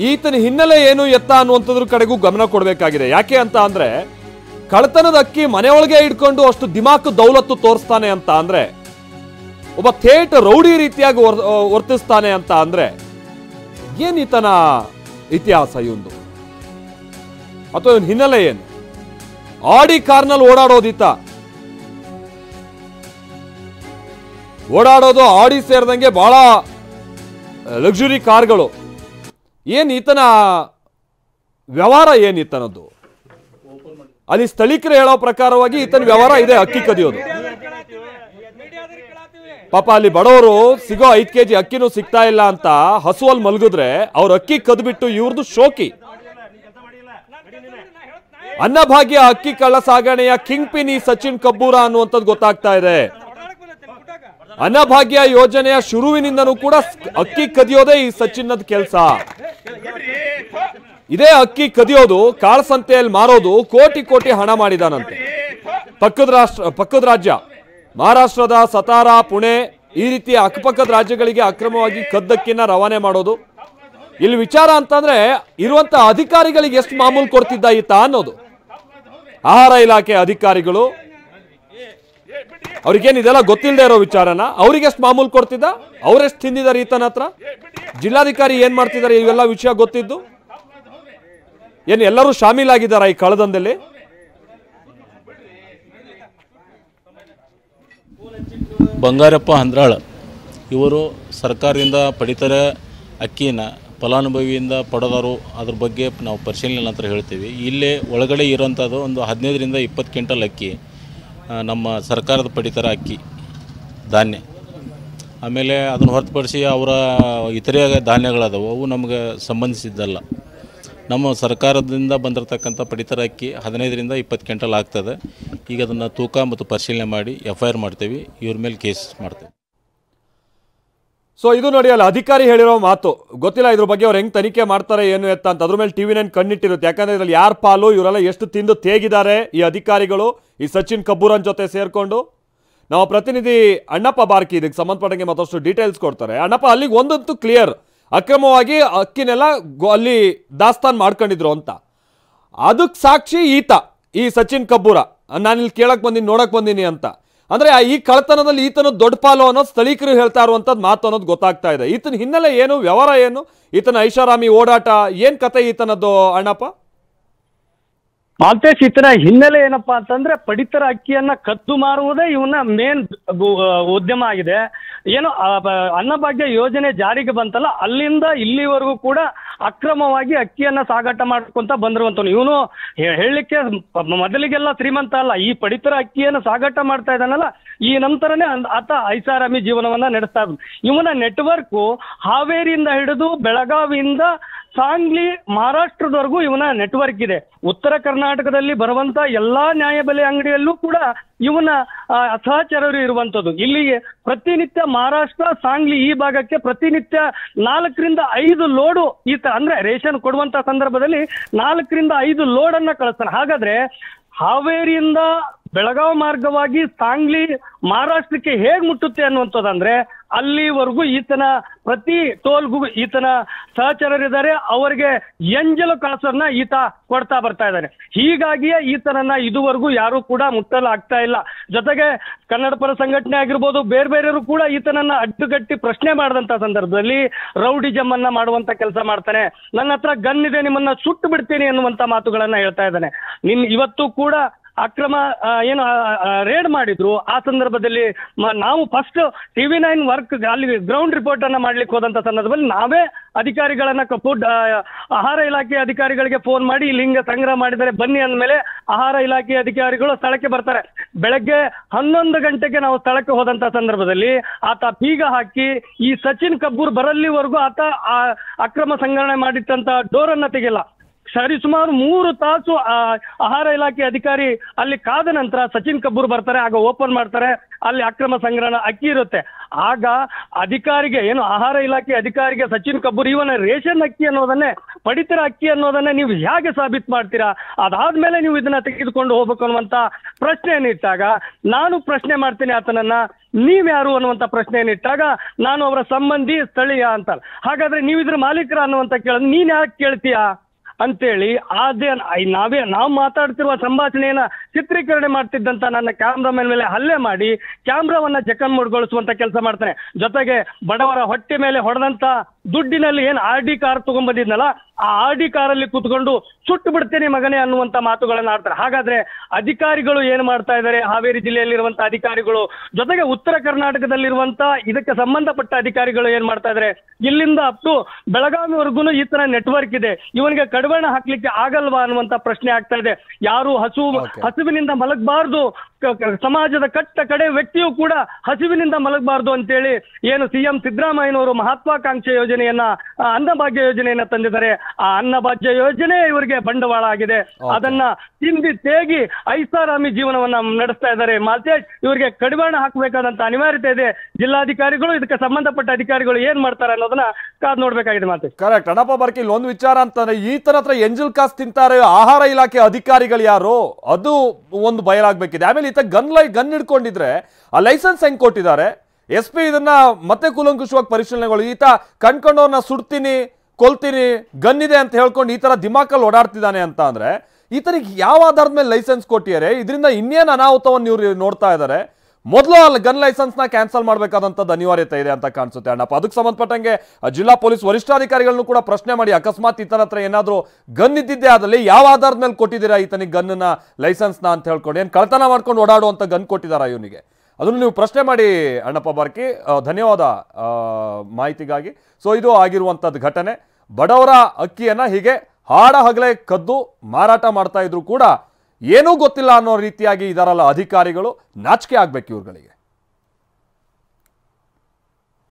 ಈತನ ಹಿನ್ನೆಲೆ ಏನು ಎತ್ತ ಅನ್ನುವಂಥದ್ರ ಕಡೆಗೂ ಗಮನ ಕೊಡಬೇಕಾಗಿದೆ. ಯಾಕೆ ಅಂತ ಅಂದ್ರೆ ಕಳ್ಳತನದ ಅಕ್ಕಿ ಮನೆಯೊಳಗೆ ಇಟ್ಕೊಂಡು ಅಷ್ಟು ದಿಮಾಕು ದೌಲತ್ತು ತೋರಿಸ್ತಾನೆ ಅಂತ ಅಂದ್ರೆ, ಒಬ್ಬ ಥೇಟ್ ರೌಡಿ ರೀತಿಯಾಗಿ ವರ್ತಿಸ್ತಾನೆ ಅಂತ ಅಂದ್ರೆ ಏನ್ ಈತನ ಇತಿಹಾಸ ಇವಂದು, ಅಥವಾ ಇವನ್ ಹಿನ್ನೆಲೆ ಏನು? ಆಡಿ ಕಾರ್ನಲ್ಲಿ ಓಡಾಡೋದು ಆಡಿ ಸೇರಿದಂಗೆ ಬಹಳ ಲಕ್ಸುರಿ ಕಾರ್ಗಳು. ಏನ್ ಈತನ ವ್ಯವಹಾರ ಏನ್ ಈತನದ್ದು? ಅಲ್ಲಿ ಸ್ಥಳೀಕರು ಹೇಳೋ ಪ್ರಕಾರವಾಗಿ ಈತನ ವ್ಯವಹಾರ ಇದೆ ಅಕ್ಕಿ ಕದಿಯೋದು. ಪಾಪ ಅಲ್ಲಿ ಬಡವರು ಸಿಗೋ 5 kg ಅಕ್ಕಿನೂ ಸಿಗ್ತಾ ಇಲ್ಲ ಅಂತ ಹಸುವಲ್ಲಿ ಮಲಗಿದ್ರೆ ಅವ್ರ ಅಕ್ಕಿ ಕದ್ಬಿಟ್ಟು ಇವ್ರದ್ದು ಶೋಕಿ. ಅನ್ನಭಾಗ್ಯ ಅಕ್ಕಿ ಕಳ್ಳ ಸಾಗಣೆಯ ಕಿಂಗ್ ಪಿನ್ ಈ ಸಚಿನ್ ಕಬ್ಬೂರ ಅನ್ನುವಂಥದ್ದು ಗೊತ್ತಾಗ್ತಾ ಇದೆ. ಅನ್ನಭಾಗ್ಯ ಯೋಜನೆಯ ಶುರುವಿನಿಂದನೂ ಕೂಡ ಅಕ್ಕಿ ಕದಿಯೋದೇ ಈ ಸಚಿನ್ನದ ಕೆಲಸ. ಇದೇ ಅಕ್ಕಿ ಕದಿಯೋದು, ಕಾಳಸಂತೆಯಲ್ಲಿ ಮಾರೋದು, ಕೋಟಿ ಕೋಟಿ ಹಣ ಮಾಡಿದಾನಂತೆ. ಪಕ್ಕದ ರಾಜ್ಯ ಮಹಾರಾಷ್ಟ್ರದ ಸತಾರಾ, ಪುಣೆ ಈ ರೀತಿಯ ಅಕ್ಕಪಕ್ಕದ ರಾಜ್ಯಗಳಿಗೆ ಅಕ್ರಮವಾಗಿ ಕದ್ದಕ್ಕಿನ ರವಾನೆ ಮಾಡೋದು. ಇಲ್ಲಿ ವಿಚಾರ ಅಂತಂದ್ರೆ ಇರುವಂತ ಅಧಿಕಾರಿಗಳಿಗೆ ಎಷ್ಟು ಮಾಮೂಲು ಕೊಡ್ತಿದ್ದ ಈತ ಅನ್ನೋದು. ಆಹಾರ ಇಲಾಖೆ ಅಧಿಕಾರಿಗಳು ಅವ್ರಿಗೇನು ಇದೆಲ್ಲ ಗೊತ್ತಿಲ್ಲದೆ ಇರೋ ವಿಚಾರನ ಅವ್ರಿಗೆ ಎಷ್ಟು ಮಾಮೂಲು ಕೊಡ್ತಿದ್ದ, ಅವರೆಷ್ಟು ತಿಂದಿದ್ದಾರೆ ಈತನ ಹತ್ರ. ಜಿಲ್ಲಾಧಿಕಾರಿ ಏನ್ ಮಾಡ್ತಿದ್ದಾರೆ ಇವೆಲ್ಲ ವಿಷಯ ಗೊತ್ತಿದ್ದು ಏನು ಎಲ್ಲರೂ ಶಾಮೀಲಾಗಿದ್ದಾರ ಈ ಕಳ್ಳದಂಧೆಯಲ್ಲಿ? ಬಂಗಾರಪ್ಪ ಹಂದ್ರಾಳ ಇವರು ಸರ್ಕಾರದಿಂದ ಪಡಿತರ ಅಕ್ಕಿನ ಫಲಾನುಭವಿಯಿಂದ ಪಡೆದವರು, ಅದ್ರ ಬಗ್ಗೆ ನಾವು ಪರಿಶೀಲನೆ ನಂತರ ಹೇಳ್ತೀವಿ. ಇಲ್ಲೇ ಒಳಗಡೆ ಇರೋಂಥದ್ದು ಒಂದು 15ರಿಂದ 20 ಕ್ವಿಂಟಲ್ ಅಕ್ಕಿ ನಮ್ಮ ಸರ್ಕಾರದ ಪಡಿತರ ಅಕ್ಕಿ ಧಾನ್ಯ. ಆಮೇಲೆ ಅದನ್ನು ಹೊರತುಪಡಿಸಿ ಅವರ ಇತರೆ ಧಾನ್ಯಗಳದಾವು, ಅವು ನಮಗೆ ಸಂಬಂಧಿಸಿದ್ದಲ್ಲ. ನಮ್ಮ ಸರ್ಕಾರದಿಂದ ಬಂದಿರತಕ್ಕಂಥ ಪಡಿತರ ಅಕ್ಕಿ 15ರಿಂದ 20 ಕ್ವಿಂಟಲ್ ಆಗ್ತದೆ. ಈಗ ಅದನ್ನು ತೂಕ ಮತ್ತು ಪರಿಶೀಲನೆ ಮಾಡಿ FIR ಮಾಡ್ತೇವೆ, ಇವ್ರ ಮೇಲೆ ಕೇಸ್ ಮಾಡ್ತೇವೆ. ಸೊ ಇದು ನೋಡಿ, ಅಲ್ಲ ಅಧಿಕಾರಿ ಹೇಳಿರೋ ಮಾತು ಗೊತ್ತಿಲ್ಲ ಇದ್ರ ಬಗ್ಗೆ ಅವ್ರು ಹೆಂಗ್ ತನಿಖೆ ಮಾಡ್ತಾರೆ ಏನು ಎತ್ತ ಅಂತ. ಅದ್ರ ಮೇಲೆ TV9 ಕಣ್ಣಿಟ್ಟಿರುತ್ತೆ. ಯಾಕಂದ್ರೆ ಇದ್ರಲ್ಲಿ ಯಾರ ಪಾಲು, ಇವರೆಲ್ಲ ಎಷ್ಟು ತಿಂದು ತೇಗಿದ್ದಾರೆ ಈ ಅಧಿಕಾರಿಗಳು ಈ ಸಚಿನ್ ಕಬ್ಬೂರನ್ ಜೊತೆ ಸೇರ್ಕೊಂಡು. ನಮ್ಮ ಪ್ರತಿನಿಧಿ ಅಣ್ಣಪ್ಪ ಬಾರ್ಕಿ ಇದಕ್ಕೆ ಸಂಬಂಧಪಟ್ಟಂಗೆ ಮತ್ತಷ್ಟು ಡೀಟೇಲ್ಸ್ ಕೊಡ್ತಾರೆ. ಅಣ್ಣಪ್ಪ, ಅಲ್ಲಿಗೆ ಒಂದಂತೂ ಕ್ಲಿಯರ್, ಅಕ್ರಮವಾಗಿ ಅಕ್ಕಿನೆಲ್ಲ ಅಲ್ಲಿ ದಾಸ್ತಾನ್ ಮಾಡ್ಕೊಂಡಿದ್ರು ಅಂತ. ಅದಕ್ಕೆ ಸಾಕ್ಷಿ ಈತ, ಈ ಸಚಿನ್ ಕಬ್ಬೂರ. ನಾನಿಲ್ಲಿ ಕೇಳಕ್ ಬಂದೀನಿ, ನೋಡಕ್ ಬಂದೀನಿ ಅಂತ. ಅಂದ್ರೆ ಈ ಕಳ್ಳತನದಲ್ಲಿ ಈತನ ದೊಡ್ಡ ಪಾಲು ಅನ್ನೋದು ಸ್ಥಳೀಕರು ಹೇಳ್ತಾ ಇರುವಂತದ್ದು ಮಾತು ಅನ್ನೋದು ಗೊತ್ತಾಗ್ತಾ ಇದೆ. ಈತನ ಹಿನ್ನೆಲೆ ಏನು, ವ್ಯವಹಾರ ಏನು, ಈತನ ಐಷಾರಾಮಿ ಓಡಾಟ ಏನ್ ಕತೆ ಈತನದ್ದು ಅಣ್ಣಪ್ಪ? ಮಾಲ್ತೇಶ್, ಈತನ ಹಿನ್ನೆಲೆ ಏನಪ್ಪಾ ಅಂತಂದ್ರೆ ಪಡಿತರ ಅಕ್ಕಿಯನ್ನ ಕದ್ದು ಮಾರುವುದೇ ಇವನ ಮೇನ್ ಉದ್ಯಮ ಆಗಿದೆ. ಏನು ಅನ್ನಭಾಗ್ಯ ಯೋಜನೆ ಜಾರಿಗೆ ಬಂತಲ್ಲ, ಅಲ್ಲಿಂದ ಇಲ್ಲಿವರೆಗೂ ಕೂಡ ಅಕ್ರಮವಾಗಿ ಅಕ್ಕಿಯನ್ನ ಸಾಗಾಟ ಮಾಡ್ಕೊಂತ ಬಂದಿರುವಂತವನು ಇವನು. ಹೇಳಲಿಕ್ಕೆ ಮೊದಲಿಗೆಲ್ಲ ಶ್ರೀಮಂತ ಅಲ್ಲ, ಈ ಪಡಿತರ ಅಕ್ಕಿಯನ್ನು ಸಾಗಾಟ ಮಾಡ್ತಾ ಇದ್ದಾನಲ್ಲ, ಈ ನಂತರನೇ ಆತ ಐಷಾರಾಮಿ ಜೀವನವನ್ನ ನಡೆಸ್ತಾ ಇದ್ದ. ಇವನ ನೆಟ್ವರ್ಕ್ ಹಾವೇರಿಯಿಂದ ಹಿಡಿದು ಬೆಳಗಾವಿಯಿಂದ ಸಾಂಗ್ಲಿ, ಮಹಾರಾಷ್ಟ್ರದವರೆಗೂ ಇವನ ನೆಟ್ವರ್ಕ್ ಇದೆ. ಉತ್ತರ ಕರ್ನಾಟಕದಲ್ಲಿ ಬರುವಂತ ಎಲ್ಲಾ ನ್ಯಾಯಬೆಲೆ ಅಂಗಡಿಯಲ್ಲೂ ಕೂಡ ಇವನ ಸಹಚರರು ಇರುವಂತದ್ದು. ಇಲ್ಲಿಗೆ ಪ್ರತಿನಿತ್ಯ ಮಹಾರಾಷ್ಟ್ರ, ಸಾಂಗ್ಲಿ ಈ ಭಾಗಕ್ಕೆ ಪ್ರತಿನಿತ್ಯ 4ರಿಂದ 5 ಲೋಡು ಈತ, ಅಂದ್ರೆ ರೇಷನ್ ಕೊಡುವಂತ ಸಂದರ್ಭದಲ್ಲಿ 4ರಿಂದ 5 ಲೋಡನ್ನ ಕಳಿಸ್ತಾನೆ. ಹಾಗಾದ್ರೆ ಹಾವೇರಿಯಿಂದ ಬೆಳಗಾವಿ ಮಾರ್ಗವಾಗಿ ಸಾಂಗ್ಲಿ, ಮಹಾರಾಷ್ಟ್ರಕ್ಕೆ ಹೇಗ್ ಮುಟ್ಟುತ್ತೆ ಅನ್ನುವಂಥದ್ದಂದ್ರೆ ಅಲ್ಲಿವರೆಗೂ ಈತನ ಪ್ರತಿ ಟೋಲ್ಗೂ ಈತನ ಸಹಚರರಿದ್ದಾರೆ, ಅವರಿಗೆ ಎಂಜಲು ಕಾಸನ್ನ ಈತ ಕೊಡ್ತಾ ಬರ್ತಾ ಇದ್ದಾನೆ. ಹೀಗಾಗಿಯೇ ಈತನನ್ನ ಇದುವರೆಗೂ ಯಾರು ಕೂಡ ಮುಟ್ಟಲು ಆಗ್ತಾ ಇಲ್ಲ. ಜೊತೆಗೆ ಕನ್ನಡ ಪರ ಸಂಘಟನೆ ಆಗಿರ್ಬೋದು, ಬೇರೆ ಬೇರೆಯವರು ಕೂಡ ಈತನನ್ನ ಅಡ್ಡುಗಟ್ಟಿ ಪ್ರಶ್ನೆ ಮಾಡಿದಂತ ಸಂದರ್ಭದಲ್ಲಿ ರೌಡಿಜಮ್ ಅನ್ನ ಮಾಡುವಂತ ಕೆಲಸ ಮಾಡ್ತಾನೆ. ನನ್ನ ಹತ್ರ ಗನ್ ಇದೆ, ನಿಮ್ಮನ್ನ ಸುಟ್ಟು ಬಿಡ್ತೀನಿ ಅನ್ನುವಂತ ಮಾತುಗಳನ್ನ ಹೇಳ್ತಾ ಇದ್ದಾನೆ. ಇವತ್ತು ಕೂಡ ಅಕ್ರಮ ಏನು ರೇಡ್ ಮಾಡಿದ್ರು, ಆ ಸಂದರ್ಭದಲ್ಲಿ ನಾವು ಫಸ್ಟ್ TV9 ವರ್ಕ್ ಅಲ್ಲಿ ಗ್ರೌಂಡ್ ರಿಪೋರ್ಟ್ ಅನ್ನ ಮಾಡ್ಲಿಕ್ಕೆ ಹೋದಂತ ಸಂದರ್ಭದಲ್ಲಿ ನಾವೇ ಅಧಿಕಾರಿಗಳನ್ನ ಫುಡ್ ಆಹಾರ ಇಲಾಖೆ ಅಧಿಕಾರಿಗಳಿಗೆ ಫೋನ್ ಮಾಡಿ ಇಲ್ಲಿ ಹಿಂಗೆ ಸಂಗ್ರಹ ಮಾಡಿದರೆ ಬನ್ನಿ ಅಂದ್ಮೇಲೆ ಆಹಾರ ಇಲಾಖೆ ಅಧಿಕಾರಿಗಳು ಸ್ಥಳಕ್ಕೆ ಬರ್ತಾರೆ. ಬೆಳಗ್ಗೆ 11 ಗಂಟೆಗೆ ನಾವು ಸ್ಥಳಕ್ಕೆ ಹೋದಂತ ಸಂದರ್ಭದಲ್ಲಿ ಆತ ಬೀಗ ಹಾಕಿ ಈ ಸಚಿನ್ ಕಬ್ಬೂರ್ ಬರಲ್ಲಿವರೆಗೂ ಆತ ಅಕ್ರಮ ಸಂಗ್ರಹಣೆ ಮಾಡಿಟ್ಟಂತ ಡೋರ್ ಅನ್ನ ತೆಗೆಯಲ್ಲ. ಸರಿಸುಮಾರು 3 ತಾಸು ಆಹಾರ ಇಲಾಖೆ ಅಧಿಕಾರಿ ಅಲ್ಲಿ ಕಾದ ನಂತರ ಸಚಿನ್ ಕಬ್ಬೂರ್ ಬರ್ತಾರೆ. ಆಗ ಓಪನ್ ಮಾಡ್ತಾರೆ, ಅಲ್ಲಿ ಅಕ್ರಮ ಸಂಗ್ರಹಣ ಅಕ್ಕಿ ಇರುತ್ತೆ. ಆಗ ಅಧಿಕಾರಿಗೆ, ಏನು ಆಹಾರ ಇಲಾಖೆ ಅಧಿಕಾರಿಗೆ ಸಚಿನ್ ಕಬ್ಬೂರ್ ಇವನ ರೇಷನ್ ಅಕ್ಕಿ ಅನ್ನೋದನ್ನೇ, ಪಡಿತರ ಅಕ್ಕಿ ಅನ್ನೋದನ್ನೇ ನೀವು ಹೇಗೆ ಸಾಬೀತು ಮಾಡ್ತೀರಾ, ಅದಾದ್ಮೇಲೆ ನೀವು ಇದನ್ನ ತೆಗೆದುಕೊಂಡು ಹೋಗ್ಬೇಕು ಅನ್ನುವಂತ ಪ್ರಶ್ನೆಯನ್ನು ಇಟ್ಟಾಗ ನಾನು ಪ್ರಶ್ನೆ ಮಾಡ್ತೀನಿ ಆತನನ್ನ, ನೀವ್ಯಾರು ಅನ್ನುವಂಥ ಪ್ರಶ್ನೆಯನ್ನಿಟ್ಟಾಗ ನಾನು ಅವರ ಸಂಬಂಧಿ ಸ್ಥಳೀಯ ಅಂತಾರೆ. ಹಾಗಾದ್ರೆ ನೀವು ಇದ್ರ ಮಾಲೀಕರ ಅನ್ನುವಂಥ ಕೇಳಿದ್ರೆ ನೀನ್ ಯಾಕೆ ಕೇಳ್ತೀಯಾ ಅಂತೇಳಿ ನಾವು ಮಾತಾಡ್ತಿರುವ ಸಂಭಾಷಣೆಯನ್ನ ಚಿತ್ರೀಕರಣೆ ಮಾಡ್ತಿದ್ದಂತ ನನ್ನ ಕ್ಯಾಮ್ರಾಮನ್ ಮೇಲೆ ಹಲ್ಲೆ ಮಾಡಿ ಕ್ಯಾಮ್ರಾವನ್ನ ಜಖಂಗೊಳಿಸುವಂತ ಕೆಲಸ ಮಾಡ್ತಾನೆ. ಜೊತೆಗೆ ಬಡವರ ಹೊಟ್ಟೆ ಮೇಲೆ ಹೊಡೆದಂತ ದುಡ್ಡಿನಲ್ಲಿ ಏನ್ RD ಕಾರ್ ತಗೊಂಡ್ಬಂದಿದ್ನಲ್ಲ, ಆ RD ಕಾರಲ್ಲಿ ಕೂತ್ಕೊಂಡು ಸುಟ್ಟು ಬಿಡ್ತೇನೆ ಮಗನೇ ಅನ್ನುವಂತ ಮಾತುಗಳನ್ನ ಆಡ್ತಾರೆ. ಹಾಗಾದ್ರೆ ಅಧಿಕಾರಿಗಳು ಏನ್ ಮಾಡ್ತಾ ಇದ್ದಾರೆ, ಹಾವೇರಿ ಜಿಲ್ಲೆಯಲ್ಲಿರುವಂತ ಅಧಿಕಾರಿಗಳು, ಜೊತೆಗೆ ಉತ್ತರ ಕರ್ನಾಟಕದಲ್ಲಿರುವಂತ ಇದಕ್ಕೆ ಸಂಬಂಧಪಟ್ಟ ಅಧಿಕಾರಿಗಳು ಏನ್ ಮಾಡ್ತಾ ಇದ್ದಾರೆ, ಇಲ್ಲಿಂದ ಅಪ್ ಟು ಬೆಳಗಾವಿವರೆಗೂ ಈ ತರ ನೆಟ್ವರ್ಕ್ ಇದೆ, ಇವನಿಗೆ ಕಡಿವಾಣ ಹಾಕ್ಲಿಕ್ಕೆ ಆಗಲ್ವಾ ಅನ್ನುವಂತ ಪ್ರಶ್ನೆ ಆಗ್ತಾ ಇದೆ. ಯಾರು ಹಸುವಿನಿಂದ ಮಲಗಬಾರ್ದು, ಸಮಾಜದ ಕಟ್ಟ ಕಡೆ ವ್ಯಕ್ತಿಯು ಕೂಡ ಹಸಿವಿನಿಂದ ಮಲಗಬಾರ್ದು ಅಂತೇಳಿ ಏನು CM ಸಿದ್ದರಾಮಯ್ಯನವರು ಮಹತ್ವಾಕಾಂಕ್ಷೆ ಯೋಜನೆಯನ್ನ, ಅನ್ನಭಾಗ್ಯ ಯೋಜನೆಯನ್ನ ತಂದಿದ್ದಾರೆ. ಆ ಅನ್ನಭಾಗ್ಯ ಯೋಜನೆ ಇವರಿಗೆ ಬಂಡವಾಳ ಆಗಿದೆ. ಅದನ್ನ ತಿಂದಿ ತೇಗಿ ಐಷಾರಾಮಿ ಜೀವನವನ್ನ ನಡೆಸ್ತಾ ಇದ್ದಾರೆ. ಮಾತೇಶ್, ಇವರಿಗೆ ಕಡಿವಾಣ ಹಾಕಬೇಕಾದಂತ ಅನಿವಾರ್ಯತೆ ಇದೆ. ಜಿಲ್ಲಾಧಿಕಾರಿಗಳು ಇದಕ್ಕೆ ಸಂಬಂಧಪಟ್ಟ ಅಧಿಕಾರಿಗಳು ಏನ್ ಮಾಡ್ತಾರೆ ಅನ್ನೋದನ್ನ ಕಾದ್ ನೋಡ್ಬೇಕಾಗಿದೆ. ಮಾತೇಶ್, ಕರೆಕ್ಟ್. ಅಣ್ಣಪ್ಪ ಬರ್ಕಿ, ಒಂದು ವಿಚಾರ ಅಂತಂದ್ರೆ ಈತನ ಹತ್ರ ಎಂಜಲ್ ಕಾಸ್ ತಿಂತಾರೆ ಆಹಾರ ಇಲಾಖೆ ಅಧಿಕಾರಿಗಳು ಯಾರು, ಅದು ಒಂದು ಬಯಲಾಗಬೇಕಿದೆ. ಆಮೇಲೆ ಈತ ಗನ್ ಹಿಡ್ಕೊಂಡಿದ್ರೆ ಆ ಲೈಸೆನ್ಸ್ ಹೆಂಗ್ ಕೊಟ್ಟಿದ್ದಾರೆ? SP ಇದನ್ನ ಮತ್ತೆ ಕೂಲಂಕುಷವಾಗಿ ಪರಿಶೀಲನೆಗಳು. ಈತ ಕಣ್ಕೊಂಡವ್ರನ್ನ ಸುಡ್ತೀನಿ, ಕೊಲ್ತೀನಿ, ಗನ್ ಇದೆ ಅಂತ ಹೇಳ್ಕೊಂಡು ಈ ತರ ದಿಮಾಕಲ್ಲಿ ಓಡಾಡ್ತಿದ್ದಾನೆ ಅಂತ ಅಂದ್ರೆ ಈತನಿಗೆ ಯಾವ ಆಧಾರದ ಮೇಲೆ ಲೈಸೆನ್ಸ್ ಕೊಟ್ಟಿದ್ದಾರೆ? ಇದರಿಂದ ಇನ್ನೇನು ಅನಾಹುತವನ್ನು ಇವ್ರು ನೋಡ್ತಾ ಇದ್ದಾರೆ. ಮೊದಲು ಅಲ್ಲಿ ಗನ್ ಲೈಸೆನ್ಸ್ ನ ಕ್ಯಾನ್ಸಲ್ ಮಾಡಬೇಕಾದಂಥದ್ದು ಅನಿವಾರ್ಯತೆ ಇದೆ ಅಂತ ಕಾಣಿಸುತ್ತೆ ಅಣ್ಣಪ್ಪ. ಅದಕ್ಕೆ ಸಂಬಂಧಪಟ್ಟಂಗೆ ಜಿಲ್ಲಾ ಪೊಲೀಸ್ ವರಿಷ್ಠಾಧಿಕಾರಿಗಳನ್ನು ಕೂಡ ಪ್ರಶ್ನೆ ಮಾಡಿ, ಅಕಸ್ಮಾತ್ ಈತನ ಹತ್ರ ಏನಾದರೂ ಗನ್ ಇದ್ದಿದ್ದೆ ಆದಲ್ಲಿ ಯಾವ ಆಧಾರದ ಮೇಲೆ ಕೊಟ್ಟಿದ್ದೀರಾ ಈತನಿಗೆ ಗನ್ನ ಲೈಸೆನ್ಸ್ನ ಅಂತ ಹೇಳ್ಕೊಂಡು, ಏನು ಕಳ್ತನ ಮಾಡ್ಕೊಂಡು ಓಡಾಡುವಂಥ ಗನ್ ಕೊಟ್ಟಿದ್ದಾರಾ ಇವನಿಗೆ? ಅದನ್ನು ನೀವು ಪ್ರಶ್ನೆ ಮಾಡಿ ಅಣ್ಣಪ್ಪ ಬಾರ್ಕಿ. ಧನ್ಯವಾದ ಮಾಹಿತಿಗಾಗಿ. ಸೊ ಇದು ಆಗಿರುವಂಥದ್ದು ಘಟನೆ. ಬಡವರ ಅಕ್ಕಿಯನ್ನು ಹೀಗೆ ಹಾಡ ಹಗಲೇ ಕದ್ದು ಮಾರಾಟ ಮಾಡ್ತಾ ಇದ್ರು ಕೂಡ ಏನೂ ಗೊತ್ತಿಲ್ಲ ಅನ್ನೋ ರೀತಿಯಾಗಿ ಇದಾರಲ್ಲ ಅಧಿಕಾರಿಗಳು, ನಾಚಿಕೆ ಆಗ್ಬೇಕು ಇವ್ರುಗಳಿಗೆ.